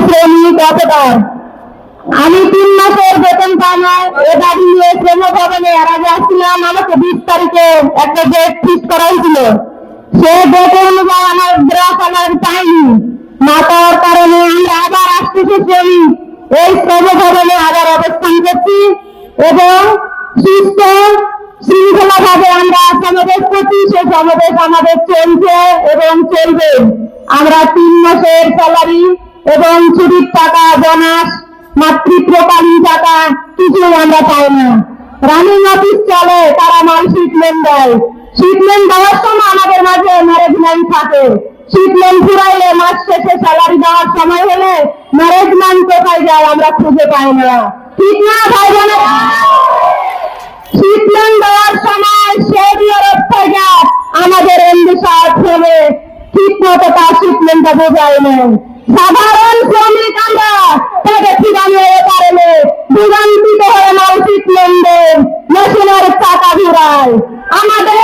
শ্রমিক অপরাধ। আমি 3 মাসের বেতন পাই না, এ দাবি নিয়ে শ্রম ভবনে এর আগে আসছিলাম। আমাকে 20 তারিখে একটা ডেট ফিক্স করা হয়েছিল, সে ডেট অনুযায়ী আমার গ্রাস স্যালারি পাইনি। না পাওয়ার কারণে আমরা আবার আসতেছি শ্রমিক এই শ্রম ভবনে আবার অবস্থান করছি এবং সুস্থ শৃঙ্খলা ভাবে আমরা সমাবেশ করছি। সে সমাবেশ আমাদের চলছে এবং চলবে। আমরা 3 মাসের স্যালারি এবং ছুটির টাকা, বোনাস, মাতৃত্বকালীন টাকা কিছু আমরা পাই না। রানিং অফিস চলে, তারা মানসিক লেন দেয়। শীতলেন দেওয়ার সময় আমাদের মাঝে ম্যানেজমেন্ট থাকে। শীতলেন ফুরাইলে মাস শেষে স্যালারি দেওয়ার সময় হলে ম্যানেজমেন্ট কোথায় যায় আমরা খুঁজে পাই না। ঠিক না ভাই বোনেরা? শীতলেন দেওয়ার সময় সৌদি আরব থেকে আমাদের এমডি সাহেব ফোনে ঠিক মতো তার শীতলেনটা বোঝায় নেই। সাধারণ শ্রমিক আমরা তাদের ঠিকানো হয়ে পারেনি, বিভ্রান্তিত হয়ে মানসিক লেনদেন মেশিনের টাকা ঘুরায়। আমাদের